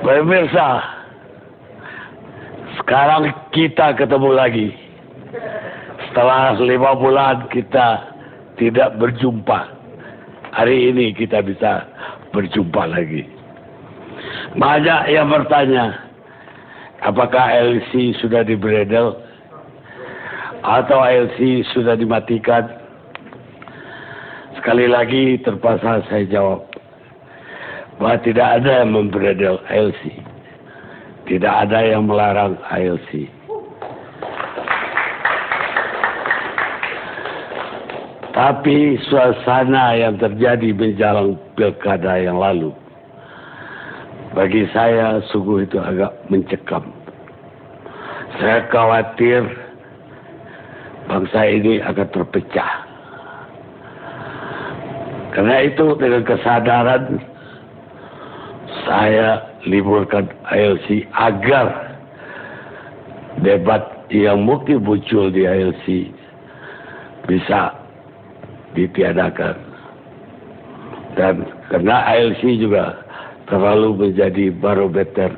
Pemirsa, sekarang kita ketemu lagi. Setelah 5 bulan kita tidak berjumpa. Hari ini kita bisa berjumpa lagi. Banyak yang bertanya, apakah LC sudah dibredel atau LC sudah dimatikan? Sekali lagi terpaksa saya jawab bahwa tidak ada yang membredel LC. Tidak ada yang melarang LC. Tapi suasana yang terjadi menjelang pilkada yang lalu, bagi saya sungguh itu agak mencekam. Saya khawatir bangsa ini akan terpecah. Karena itu dengan kesadaran saya liburkan ILC agar debat yang mungkin muncul di ILC bisa ditiadakan. Dan karena ILC juga terlalu menjadi barometer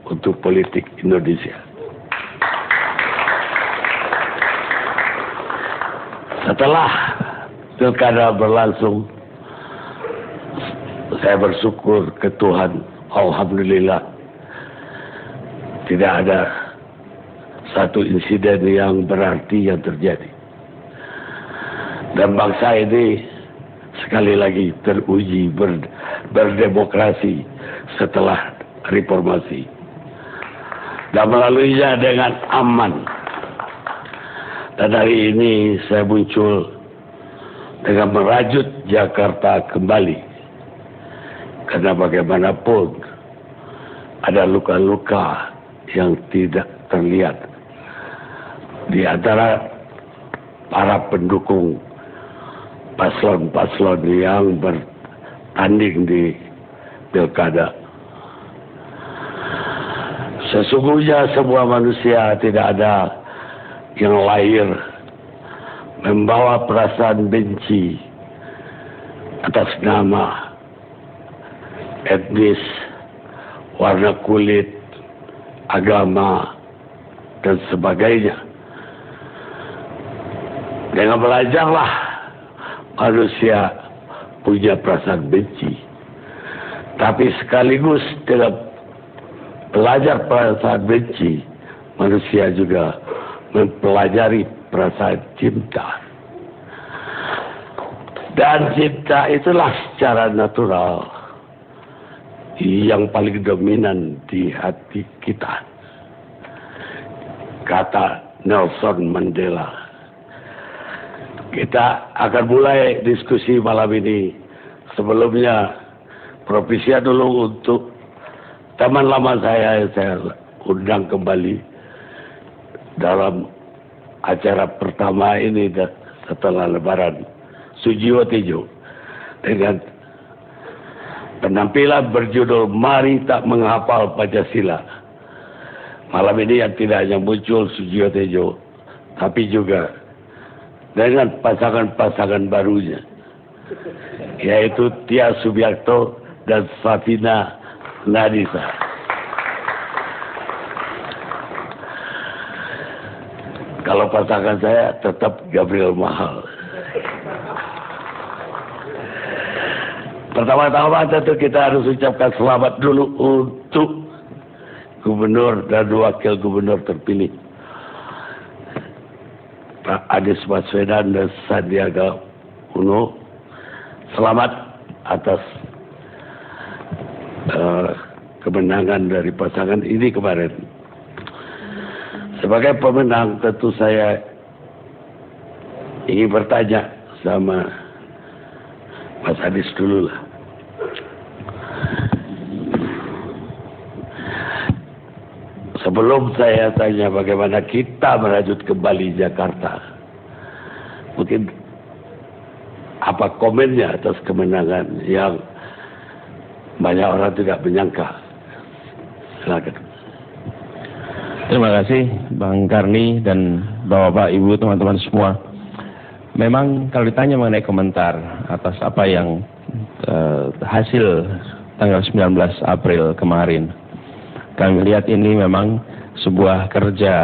untuk politik Indonesia. Setelah pilkada berlangsung, saya bersyukur ke Tuhan, alhamdulillah tidak ada satu insiden yang berarti yang terjadi. Dan bangsa ini sekali lagi teruji berdemokrasi setelah reformasi. Dan melaluinya dengan aman. Dan hari ini saya muncul dengan merajut Jakarta kembali. Karena bagaimanapun ada luka-luka yang tidak terlihat di antara para pendukung paslon-paslon yang bertanding di pilkada. Sesungguhnya semua manusia tidak ada yang lahir membawa perasaan benci atas nama, etnis, warna kulit, agama, dan sebagainya. Dengan belajarlah manusia punya perasaan benci. Tapi sekaligus dengan belajar perasaan benci, manusia juga mempelajari perasaan cinta. Dan cinta itulah secara natural yang paling dominan di hati kita. Kata Nelson Mandela. Kita akan mulai diskusi malam ini. Sebelumnya, propisia dulu untuk teman lama saya undang kembali dalam acara pertama ini setelah Lebaran, Sujiwo Tejo, dengan penampilan berjudul Mari Tak Menghafal Pancasila. Malam ini yang tidak hanya muncul Sujiwo Tejo, tapi juga dengan pasangan-pasangan barunya, yaitu Tia Subiakto dan Safina Nadisa. Kalau pasangan saya tetap Gabriel Mahal. Pertama-tama tentu kita harus ucapkan selamat dulu untuk gubernur dan wakil gubernur terpilih, Pak Anies Baswedan dan Sandiaga Uno. Selamat atas kemenangan dari pasangan ini kemarin. Sebagai pemenang tentu saya ingin bertanya sama Mas Anies dulu lah. Sebelum saya tanya bagaimana kita merajut kembali Jakarta, mungkin apa komennya atas kemenangan yang banyak orang tidak menyangka. Silakan. Terima kasih Bang Karni dan Bapak-Bapak, Ibu, teman-teman semua. Memang kalau ditanya mengenai komentar atas apa yang hasil tanggal 19 April kemarin, kami lihat ini memang sebuah kerja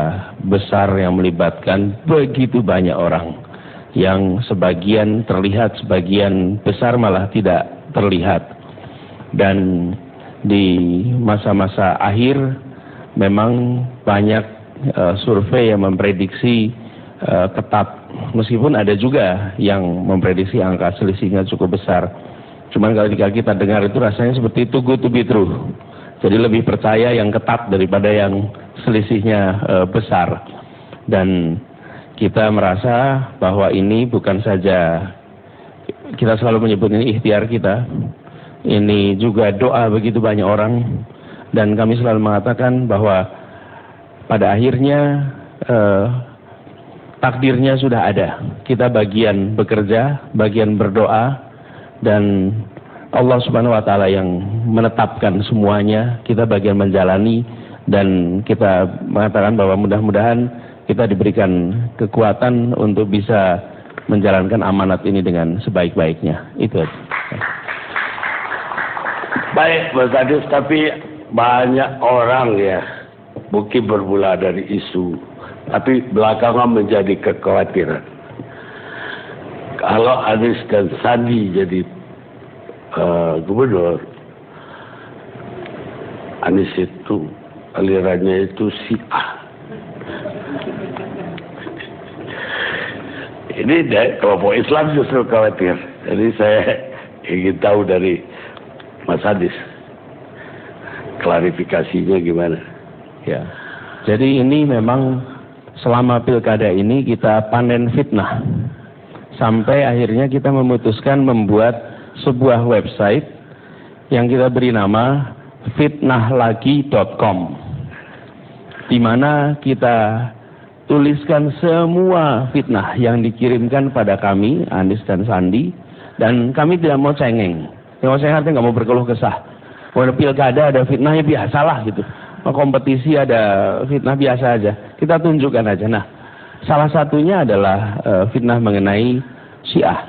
besar yang melibatkan begitu banyak orang, yang sebagian terlihat, sebagian besar malah tidak terlihat. Dan di masa-masa akhir memang banyak survei yang memprediksi ketat, meskipun ada juga yang memprediksi angka selisihnya cukup besar. Cuman kalau kita dengar itu rasanya seperti too good to be true. Jadi lebih percaya yang ketat daripada yang selisihnya besar. Dan kita merasa bahwa ini bukan saja, kita selalu menyebut ini ikhtiar kita, ini juga doa begitu banyak orang. Dan kami selalu mengatakan bahwa pada akhirnya takdirnya sudah ada. Kita bagian bekerja, bagian berdoa, dan Allah Subhanahu wa Ta'ala yang menetapkan semuanya. Kita bagian menjalani, dan kita mengatakan bahwa mudah-mudahan kita diberikan kekuatan untuk bisa menjalankan amanat ini dengan sebaik-baiknya. Itu aja. Baik, Mas Adis, tapi banyak orang ya mungkin bermula dari isu, tapi belakangan menjadi kekhawatiran. Kalau Anies dan Sandi jadi gubernur, Anies itu alirannya itu Syiah. Ini kelompok Islam justru khawatir. Jadi saya ingin tahu dari Mas Adis, klarifikasinya gimana? Ya, jadi ini memang selama pilkada ini kita panen fitnah. Sampai akhirnya kita memutuskan membuat sebuah website yang kita beri nama fitnahlagi.com, di mana kita tuliskan semua fitnah yang dikirimkan pada kami, Anies dan Sandi, dan kami tidak mau cengeng. Yang saya ngerti nggak mau berkeluh kesah. Kalau pilkada ada fitnahnya biasalah gitu. Kompetisi ada fitnah biasa aja. Kita tunjukkan aja. Nah, salah satunya adalah fitnah mengenai Syiah.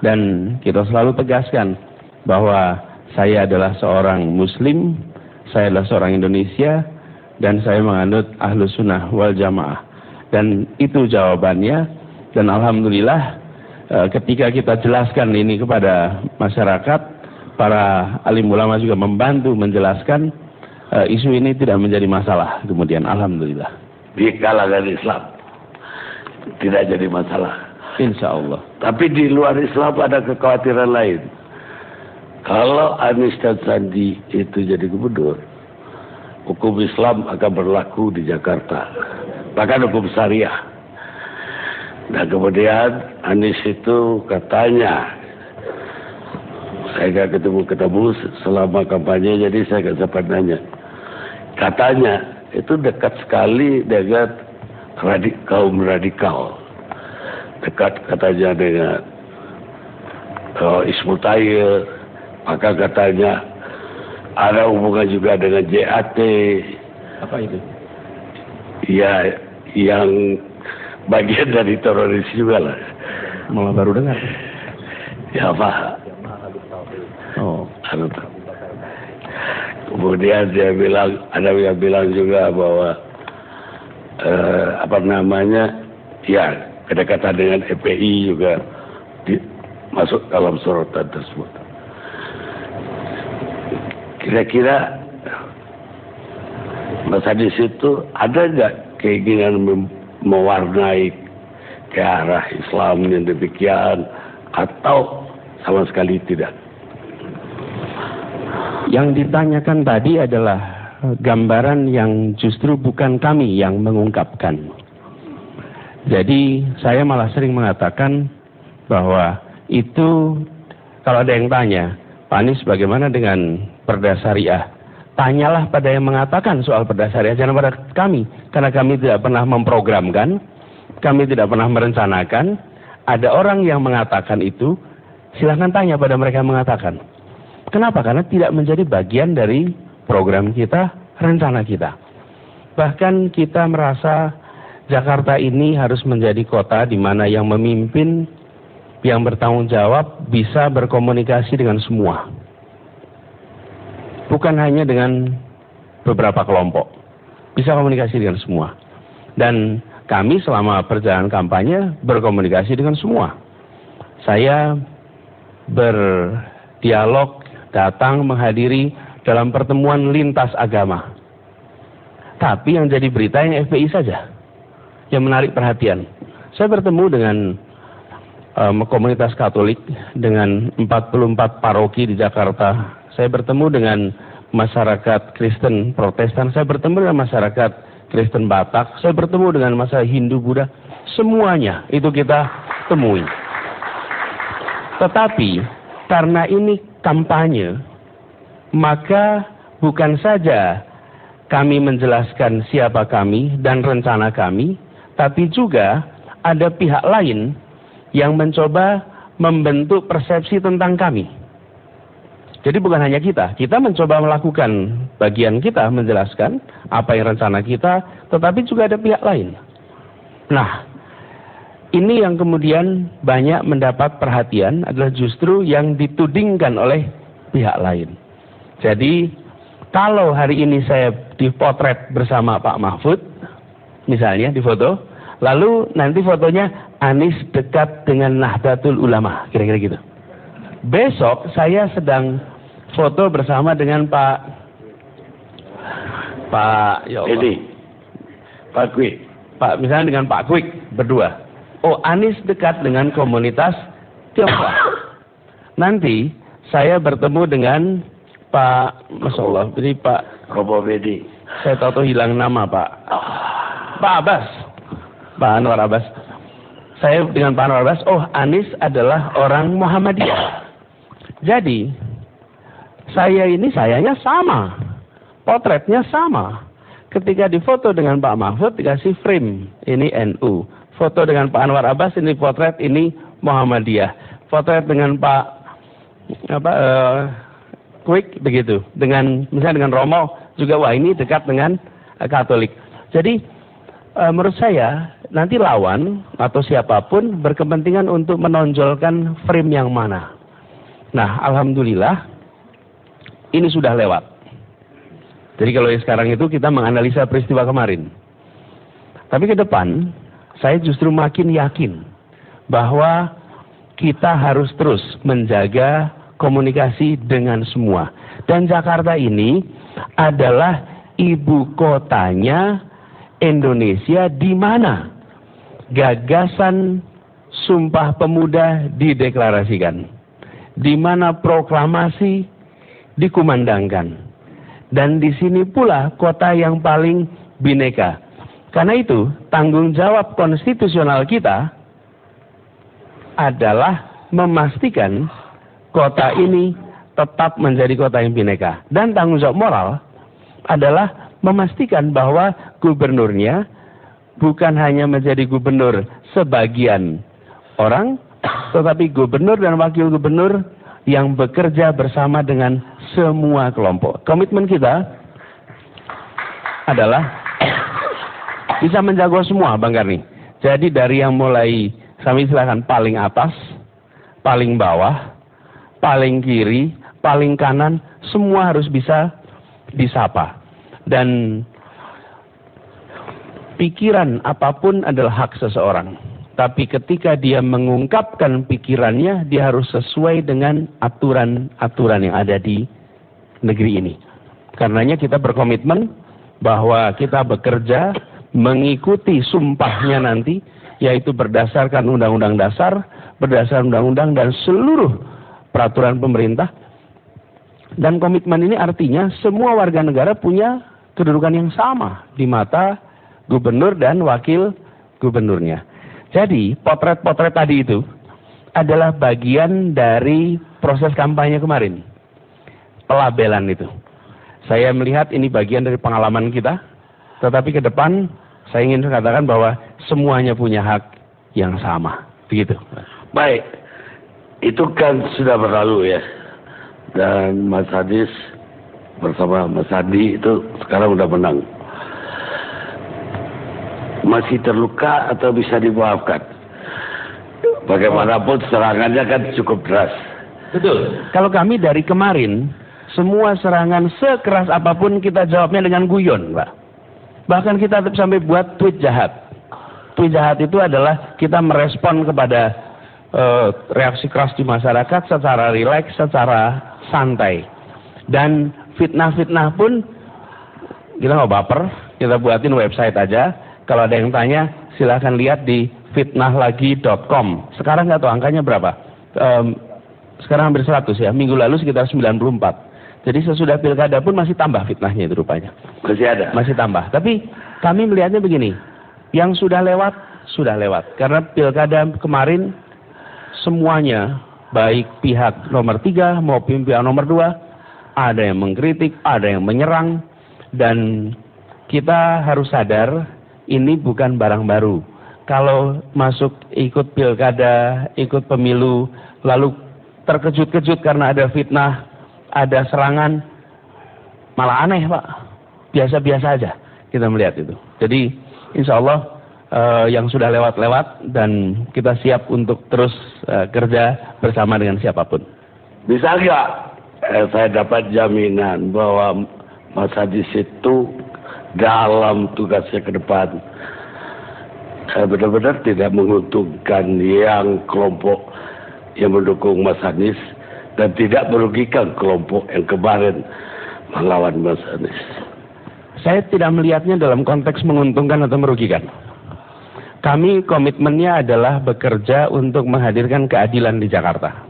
Dan kita selalu tegaskan bahwa saya adalah seorang Muslim, saya adalah seorang Indonesia, dan saya menganut Ahlus Sunnah wal Jamaah. Dan itu jawabannya. Dan alhamdulillah ketika kita jelaskan ini kepada masyarakat, para alim ulama juga membantu menjelaskan, isu ini tidak menjadi masalah kemudian, alhamdulillah. Di kalangan Islam tidak jadi masalah, insya Allah. Tapi di luar Islam ada kekhawatiran lain. Kalau Anies dan Sandi itu jadi gubernur, hukum Islam akan berlaku di Jakarta, bahkan hukum syariah. Dan kemudian Anies itu katanya, saya nggak ketemu selama kampanye, jadi saya nggak sempat nanya. Katanya itu dekat sekali dengan kaum radikal, dekat katanya dengan Hizbut Tahrir, maka katanya ada hubungan juga dengan JAT. Apa itu? Ya, yang bagian dari teroris juga lah. Malah baru dengar. Ya Pak. Oh. Kemudian dia bilang, ada yang bilang juga bahwa ya kedekatan dengan FPI juga masuk dalam sorotan tersebut. Kira-kira Mas Adis itu ada nggak keinginan mewarnai ke arah Islam yang demikian, atau sama sekali tidak? Yang ditanyakan tadi adalah gambaran yang justru bukan kami yang mengungkapkan. Jadi saya malah sering mengatakan bahwa itu, kalau ada yang tanya, Pak Anies bagaimana dengan Perda Syariah? Tanyalah pada yang mengatakan soal Perda Syariah, jangan pada kami. Karena kami tidak pernah memprogramkan, kami tidak pernah merencanakan. Ada orang yang mengatakan itu, silahkan tanya pada mereka yang mengatakan. Kenapa? Karena tidak menjadi bagian dari program kita, rencana kita. Bahkan kita merasa Jakarta ini harus menjadi kota di mana yang memimpin, yang bertanggung jawab, bisa berkomunikasi dengan semua. Bukan hanya dengan beberapa kelompok. Bisa komunikasi dengan semua. Dan kami selama perjalanan kampanye berkomunikasi dengan semua. Saya berdialog, datang menghadiri dalam pertemuan lintas agama. Tapi yang jadi berita yang FPI saja, yang menarik perhatian. Saya bertemu dengan komunitas Katolik, dengan 44 paroki di Jakarta. Saya bertemu dengan masyarakat Kristen Protestan, saya bertemu dengan masyarakat Kristen Batak, saya bertemu dengan masyarakat Hindu Buddha, semuanya itu kita temui. Tetapi karena ini kampanye, maka bukan saja kami menjelaskan siapa kami dan rencana kami, tapi juga ada pihak lain yang mencoba membentuk persepsi tentang kami. Jadi bukan hanya kita mencoba melakukan bagian kita, menjelaskan apa yang rencana kita, tetapi juga ada pihak lain. Nah, ini yang kemudian banyak mendapat perhatian adalah justru yang ditudingkan oleh pihak lain. Jadi, kalau hari ini saya dipotret bersama Pak Mahfud, misalnya di foto, lalu nanti fotonya Anies dekat dengan Nahdlatul Ulama, kira-kira gitu. Besok saya sedang foto bersama dengan Pak ya Allah. Pak Kwik. Misalnya dengan Pak Kwik berdua. Oh, Anies dekat dengan komunitas Tionghoa. Nanti saya bertemu dengan Pak, Masya Allah, jadi Pak Robo Bedi. Saya tahu hilang nama Pak Abbas, Pak Anwar Abbas. Saya dengan Pak Anwar Abbas, oh Anies adalah orang Muhammadiyah. Jadi sayanya sama, potretnya sama. Ketika difoto dengan Pak Mahfud dikasih frame, ini NU. Foto dengan Pak Anwar Abbas, ini potret, ini Muhammadiyah. Potret dengan Pak Kwik begitu. Misalnya dengan Romo juga, wah ini dekat dengan Katolik. Jadi menurut saya nanti lawan atau siapapun berkepentingan untuk menonjolkan frame yang mana. Nah, alhamdulillah ini sudah lewat. Jadi kalau yang sekarang itu kita menganalisa peristiwa kemarin. Tapi ke depan, saya justru makin yakin bahwa kita harus terus menjaga komunikasi dengan semua. Dan Jakarta ini adalah ibu kotanya Indonesia, di mana gagasan Sumpah Pemuda dideklarasikan, di mana proklamasi dikumandangkan. Dan di sini pula kota yang paling bineka. Karena itu, tanggung jawab konstitusional kita adalah memastikan kota ini tetap menjadi kota yang bineka. Dan tanggung jawab moral adalah memastikan bahwa gubernurnya bukan hanya menjadi gubernur sebagian orang, tetapi gubernur dan wakil gubernur yang bekerja bersama dengan semua kelompok. Komitmen kita adalah bisa menjaga semua, Bang Karni. Jadi dari yang mulai, kami silakan paling atas, paling bawah, paling kiri, paling kanan, semua harus bisa disapa. Dan pikiran apapun adalah hak seseorang. Tapi ketika dia mengungkapkan pikirannya, dia harus sesuai dengan aturan-aturan yang ada di negeri ini. Karenanya kita berkomitmen bahwa kita bekerja mengikuti sumpahnya nanti, yaitu berdasarkan Undang-Undang Dasar, berdasarkan Undang-Undang dan seluruh peraturan pemerintah. Dan komitmen ini artinya semua warga negara punya kedudukan yang sama di mata gubernur dan wakil gubernurnya. Jadi potret-potret tadi itu adalah bagian dari proses kampanye kemarin. Pelabelan itu. Saya melihat ini bagian dari pengalaman kita. Tetapi ke depan saya ingin katakan bahwa semuanya punya hak yang sama. Begitu. Baik. Itu kan sudah berlalu ya. Dan Mas Hadis bersama Mas Adi itu sekarang udah menang. Masih terluka atau bisa dimaafkan? Bagaimanapun serangannya kan cukup deras. Betul. Kalau kami dari kemarin Semua serangan sekeras apapun kita jawabnya dengan guyon, Pak. Bahkan kita sampai buat tweet jahat. Tweet jahat itu adalah kita merespon kepada reaksi keras di masyarakat secara rileks, secara santai. Dan fitnah-fitnah pun kita nggak baper, kita buatin website aja. Kalau ada yang tanya, silahkan lihat di fitnahlagi.com. Sekarang nggak tahu angkanya berapa. Sekarang hampir 100 ya. Minggu lalu sekitar 94. Jadi sesudah pilkada pun masih tambah fitnahnya itu rupanya. Masih ada? Masih tambah. Tapi kami melihatnya begini. Yang sudah lewat, sudah lewat. Karena pilkada kemarin semuanya, baik pihak nomor 3 maupun pihak nomor 2, ada yang mengkritik, ada yang menyerang. Dan kita harus sadar, ini bukan barang baru. Kalau masuk ikut pilkada, ikut pemilu, lalu terkejut-kejut karena ada fitnah, ada serangan, malah aneh Pak. Biasa-biasa aja kita melihat itu. Jadi insya Allah yang sudah lewat-lewat dan kita siap untuk terus kerja bersama dengan siapapun. Bisa nggak saya dapat jaminan bahwa Mas Hadis itu dalam tugasnya ke depan benar-benar tidak menguntungkan yang kelompok yang mendukung Mas Anies dan tidak merugikan kelompok yang kemarin melawan Mas Anies? Saya tidak melihatnya dalam konteks menguntungkan atau merugikan. Kami komitmennya adalah bekerja untuk menghadirkan keadilan di Jakarta.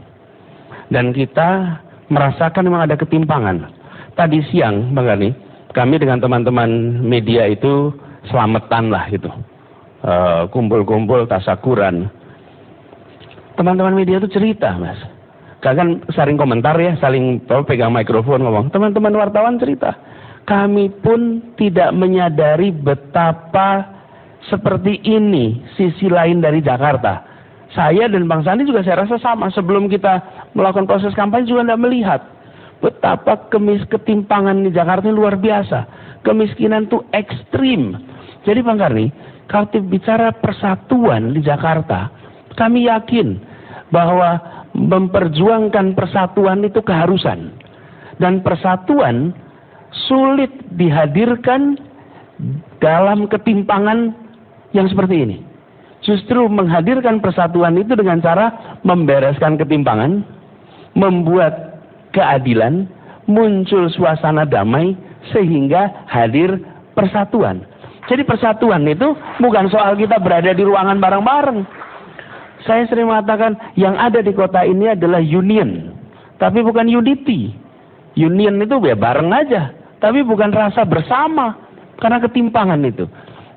Dan kita merasakan memang ada ketimpangan. Tadi siang, Bang Gani, kami dengan teman-teman media itu selamatan lah gitu. Kumpul-kumpul, tasakuran. Teman-teman media itu cerita, Mas. Kan saling komentar ya, saling pegang mikrofon ngomong. Teman-teman wartawan cerita. Kami pun tidak menyadari betapa seperti ini sisi lain dari Jakarta. Saya dan Bang Sandi juga saya rasa sama. Sebelum kita melakukan proses kampanye juga tidak melihat betapa ketimpangan di Jakarta ini luar biasa. Kemiskinan itu ekstrim. Jadi Bang Karni, kalau bicara persatuan di Jakarta, kami yakin bahwa memperjuangkan persatuan itu keharusan. Dan persatuan sulit dihadirkan dalam ketimpangan yang seperti ini. Justru menghadirkan persatuan itu dengan cara membereskan ketimpangan, membuat keadilan, muncul suasana damai, sehingga hadir persatuan. Jadi persatuan itu bukan soal kita berada di ruangan bareng-bareng. Saya sering mengatakan yang ada di kota ini adalah union, tapi bukan unity. Union itu ya bareng aja, tapi bukan rasa bersama karena ketimpangan itu.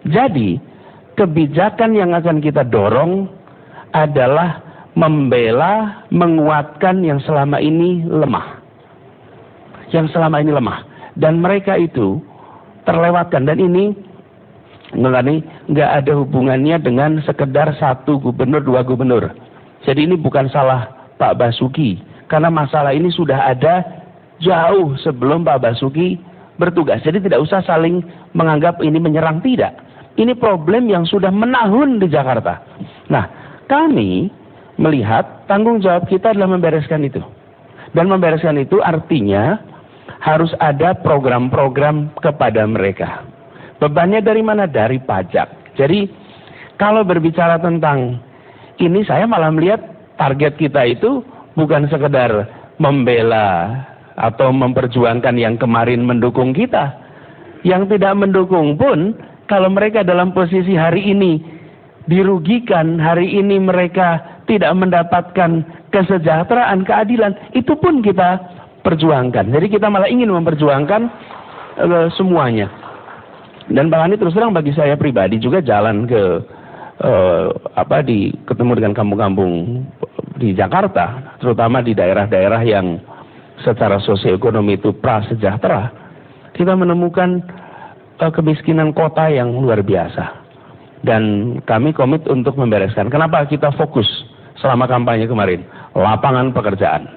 Jadi kebijakan yang akan kita dorong adalah membela, menguatkan yang selama ini lemah. Yang selama ini lemah. Dan mereka itu terlewatkan. Dan ini nggak ada hubungannya dengan sekedar 1 gubernur, 2 gubernur. Jadi ini bukan salah Pak Basuki. Karena masalah ini sudah ada jauh sebelum Pak Basuki bertugas. Jadi tidak usah saling menganggap ini menyerang, tidak. Ini problem yang sudah menahun di Jakarta. Nah, kami melihat tanggung jawab kita adalah membereskan itu. Dan membereskan itu artinya harus ada program-program kepada mereka. Bebannya dari mana? Dari pajak. Jadi kalau berbicara tentang ini, saya malah melihat target kita itu bukan sekedar membela atau memperjuangkan yang kemarin mendukung kita. Yang tidak mendukung pun, kalau mereka dalam posisi hari ini dirugikan, hari ini mereka tidak mendapatkan kesejahteraan, keadilan, itu pun kita perjuangkan. Jadi kita malah ingin memperjuangkan semuanya. Dan Bang Ani terus terang bagi saya pribadi juga jalan ke ketemu dengan kampung-kampung di Jakarta, terutama di daerah-daerah yang secara sosioekonomi itu prasejahtera, kita menemukan kemiskinan kota yang luar biasa. Dan kami komit untuk membereskan. Kenapa kita fokus selama kampanye kemarin? Lapangan pekerjaan,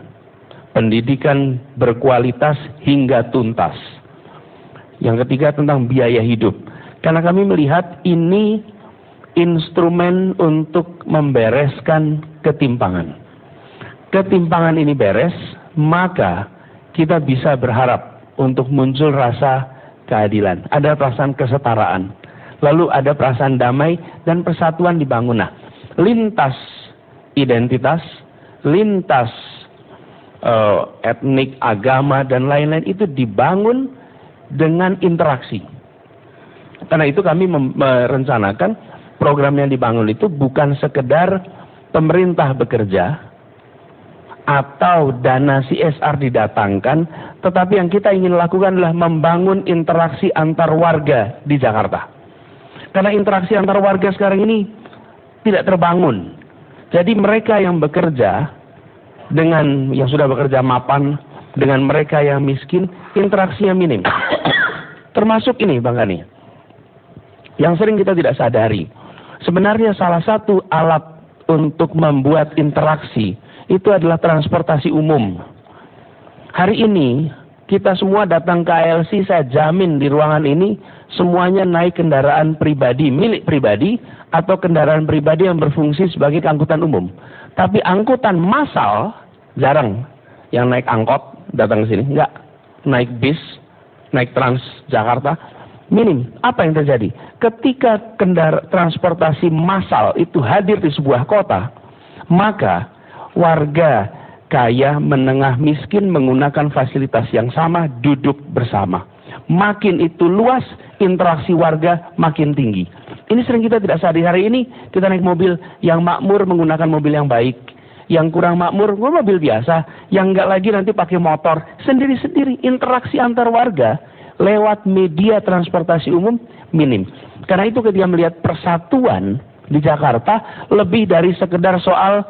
pendidikan berkualitas hingga tuntas. Yang ketiga tentang biaya hidup. Karena kami melihat ini instrumen untuk membereskan ketimpangan. Ketimpangan ini beres, maka kita bisa berharap untuk muncul rasa keadilan, ada perasaan kesetaraan, lalu ada perasaan damai dan persatuan dibangun. Nah, lintas identitas, lintas etnik, agama dan lain-lain itu dibangun dengan interaksi. Karena itu kami merencanakan program yang dibangun itu bukan sekedar pemerintah bekerja atau dana CSR didatangkan, tetapi yang kita ingin lakukan adalah membangun interaksi antar warga di Jakarta. Karena interaksi antar warga sekarang ini tidak terbangun. Jadi mereka yang bekerja dengan yang sudah bekerja mapan dengan mereka yang miskin, interaksinya minim. Termasuk ini Bang Gani, yang sering kita tidak sadari. Sebenarnya salah satu alat untuk membuat interaksi itu adalah transportasi umum. Hari ini kita semua datang ke ALC, saya jamin di ruangan ini semuanya naik kendaraan pribadi, milik pribadi atau kendaraan pribadi yang berfungsi sebagai angkutan umum. Tapi angkutan massal jarang yang naik angkot datang ke sini, enggak. Naik bis, naik Transjakarta, minim. Apa yang terjadi? Ketika transportasi massal itu hadir di sebuah kota, maka warga kaya, menengah, miskin menggunakan fasilitas yang sama, duduk bersama. Makin itu luas, interaksi warga makin tinggi. Ini sering kita tidak sadari. Hari ini kita naik mobil, yang makmur menggunakan mobil yang baik, yang kurang makmur mobil biasa, yang enggak lagi nanti pakai motor sendiri-sendiri. Interaksi antar warga lewat media transportasi umum minim. Karena itu ketika melihat persatuan di Jakarta lebih dari sekedar soal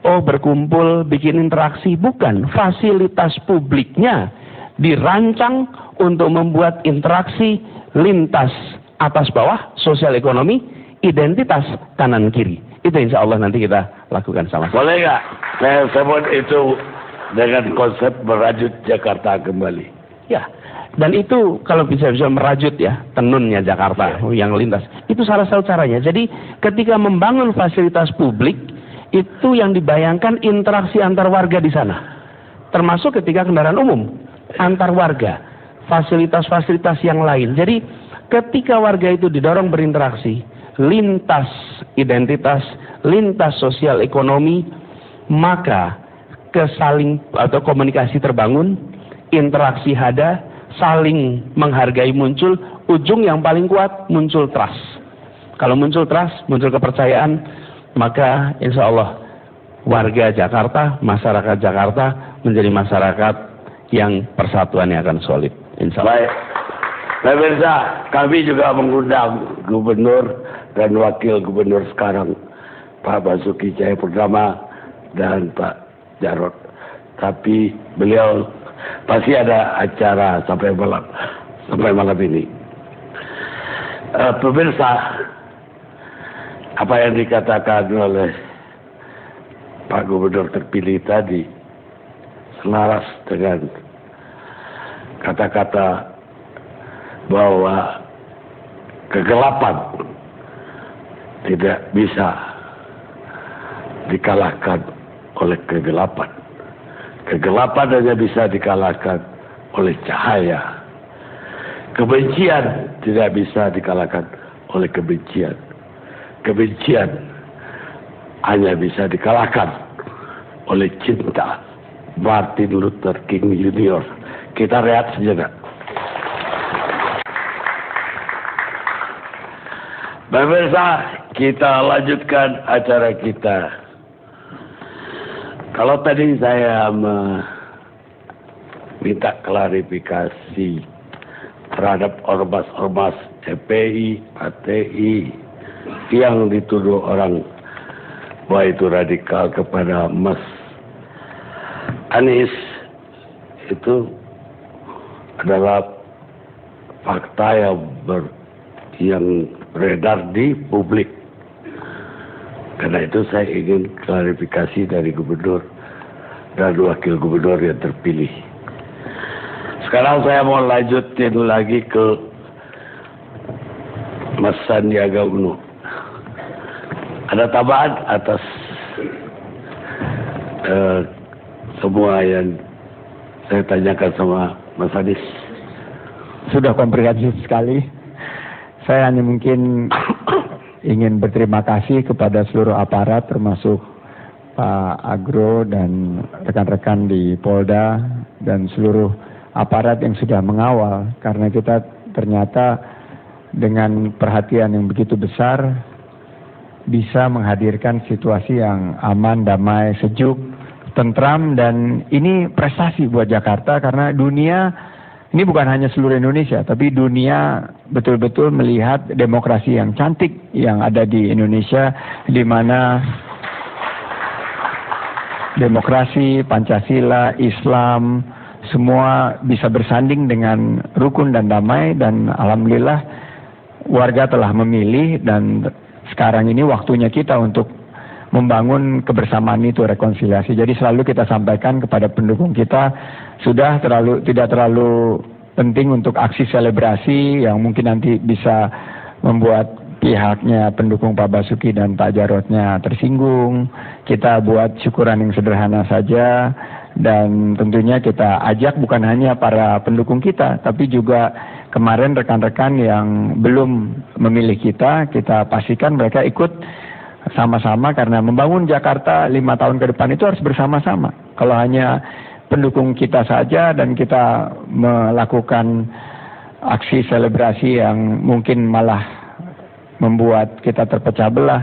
berkumpul, bikin interaksi, bukan. Fasilitas publiknya dirancang untuk membuat interaksi lintas atas bawah, sosial ekonomi, identitas kanan kiri. Itu insya Allah nanti kita lakukan sama-sama. Boleh nggak saya sebut itu dengan konsep merajut Jakarta kembali? Ya, dan itu kalau bisa merajut ya, tenunnya Jakarta yang lintas. Itu salah satu caranya. Jadi ketika membangun fasilitas publik, itu yang dibayangkan interaksi antar warga di sana. Termasuk ketika kendaraan umum, antar warga, fasilitas-fasilitas yang lain. Jadi ketika warga itu didorong berinteraksi, lintas identitas, lintas sosial ekonomi, maka komunikasi terbangun, interaksi ada, saling menghargai muncul, ujung yang paling kuat muncul trust. Kalau muncul trust, muncul kepercayaan, maka insya Allah warga Jakarta, masyarakat Jakarta menjadi masyarakat yang persatuannya akan solid. Insya Allah. Baik. Pemirsa, kami juga mengundang Gubernur dan Wakil Gubernur sekarang, Pak Basuki Cahayapurnama dan Pak Jarod. Tapi beliau pasti ada acara sampai malam ini. Pemirsa, apa yang dikatakan oleh Pak Gubernur terpilih tadi selaras dengan kata-kata bahwa kegelapan tidak bisa dikalahkan oleh kegelapan. Kegelapan hanya bisa dikalahkan oleh cahaya. Kebencian tidak bisa dikalahkan oleh kebencian. Kebencian hanya bisa dikalahkan oleh cinta. Martin Luther King Jr. Kita rehat sejenak. Pemirsa, kita lanjutkan acara kita. Kalau tadi saya minta klarifikasi terhadap ormas-ormas FPI, HTI yang dituduh orang bahwa itu radikal kepada Mas Anies, itu adalah fakta yang beredar di publik. Karena itu saya ingin klarifikasi dari Gubernur dan Wakil Gubernur yang terpilih. Sekarang saya mau lanjutin lagi ke Mas Sandiaga Uno. Ada tambahan atas semua yang saya tanyakan sama Mas Anies. Sudah komprehensif sekali. Saya hanya mungkin ingin berterima kasih kepada seluruh aparat termasuk Pak Agro dan rekan-rekan di Polda dan seluruh aparat yang sudah mengawal, karena kita ternyata dengan perhatian yang begitu besar bisa menghadirkan situasi yang aman, damai, sejuk, tentram, dan ini prestasi buat Jakarta karena dunia, ini bukan hanya seluruh Indonesia, tapi dunia betul-betul melihat demokrasi yang cantik yang ada di Indonesia, di mana demokrasi, Pancasila, Islam, semua bisa bersanding dengan rukun dan damai, dan alhamdulillah warga telah memilih, dan sekarang ini waktunya kita untuk membangun kebersamaan itu, rekonsiliasi. Jadi selalu kita sampaikan kepada pendukung kita, sudah tidak terlalu penting untuk aksi selebrasi yang mungkin nanti bisa membuat pihaknya pendukung Pak Basuki dan Pak Jarotnya tersinggung. Kita buat syukuran yang sederhana saja, dan tentunya kita ajak bukan hanya para pendukung kita, tapi juga kemarin rekan-rekan yang belum memilih kita pastikan mereka ikut sama-sama, karena membangun Jakarta 5 tahun ke depan itu harus bersama-sama. Kalau hanya pendukung kita saja dan kita melakukan aksi selebrasi yang mungkin malah membuat kita terpecah belah,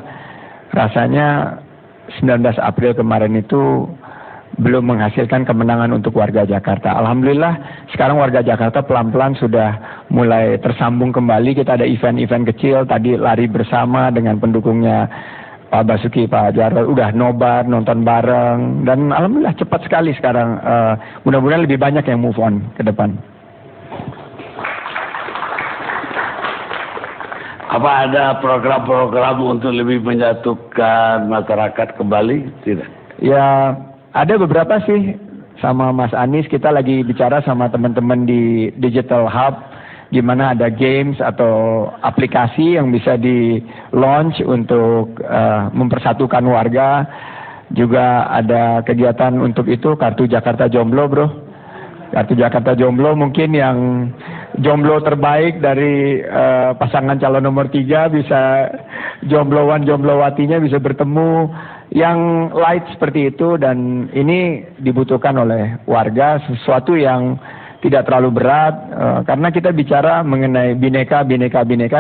rasanya 19 April kemarin itu belum menghasilkan kemenangan untuk warga Jakarta. Alhamdulillah sekarang warga Jakarta pelan-pelan sudah mulai tersambung kembali. Kita ada event-event kecil, tadi lari bersama dengan pendukungnya Pak Basuki, Pak Jarod, udah nobar, nonton bareng, dan alhamdulillah cepat sekali sekarang. Mudah-mudahan lebih banyak yang move on ke depan. Apa ada program-program untuk lebih menyatukan masyarakat kembali? Tidak. Ya, ada beberapa sih. Sama Mas Anies kita lagi bicara sama teman-teman di Digital Hub, di mana ada games atau aplikasi yang bisa di launch untuk mempersatukan warga. Juga ada kegiatan untuk itu, Kartu Jakarta Jomblo, bro. Kartu Jakarta Jomblo, mungkin yang jomblo terbaik dari pasangan calon nomor 3 bisa jomblowan jomblowatinya bisa bertemu, yang light seperti itu. Dan ini dibutuhkan oleh warga, sesuatu yang tidak terlalu berat, karena kita bicara mengenai bineka,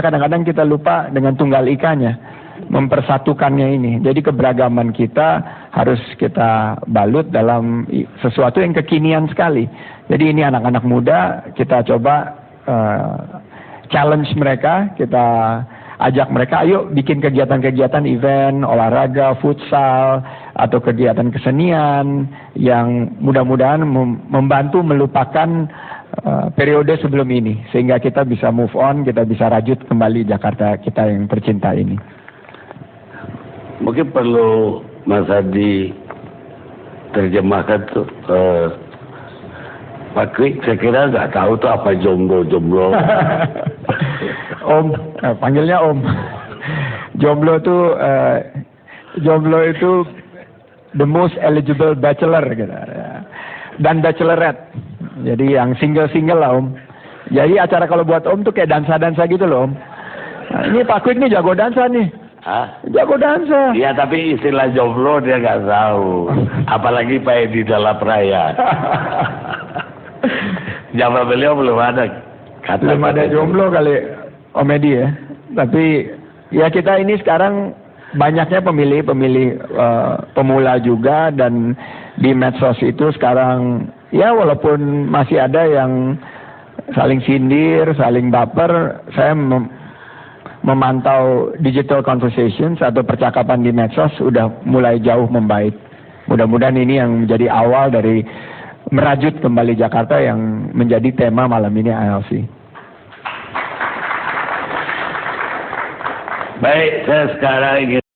kadang-kadang kita lupa dengan tunggal ikanya, mempersatukannya ini. Jadi keberagaman kita harus kita balut dalam sesuatu yang kekinian sekali. Jadi ini anak-anak muda, kita coba challenge mereka, kita ajak mereka, ayo bikin kegiatan-kegiatan event, olahraga, futsal, atau kegiatan kesenian yang mudah-mudahan membantu melupakan periode sebelum ini, sehingga kita bisa move on, kita bisa rajut kembali Jakarta kita yang tercinta ini. Mungkin perlu Mas Adi terjemahkan tuh. Pak Kwik, saya kira nggak tahu tuh apa jomblo. Om, panggilnya Om. Jomblo itu the most eligible bachelor gitu, dan bachelorette. Jadi yang single lah Om. Jadi acara kalau buat Om tuh kayak dansa-dansa gitu loh Om. Nah, ini Pak Kwik nih jago dansa nih. Hah? Jago dansa. Iya, tapi istilah jomblo dia nggak tahu. Apalagi Pak Edi dalam raya. Zaman beliau belum ada kata. Belum ada jomblo kali Om Edi ya. Tapi ya kita ini sekarang banyaknya pemilih pemula juga, dan di medsos itu sekarang ya walaupun masih ada yang saling sindir, saling baper, saya memantau digital conversations atau percakapan di medsos sudah mulai jauh membaik. Mudah-mudahan ini yang menjadi awal dari merajut kembali Jakarta yang menjadi tema malam ini ILC. Baik, saya sekarang ingin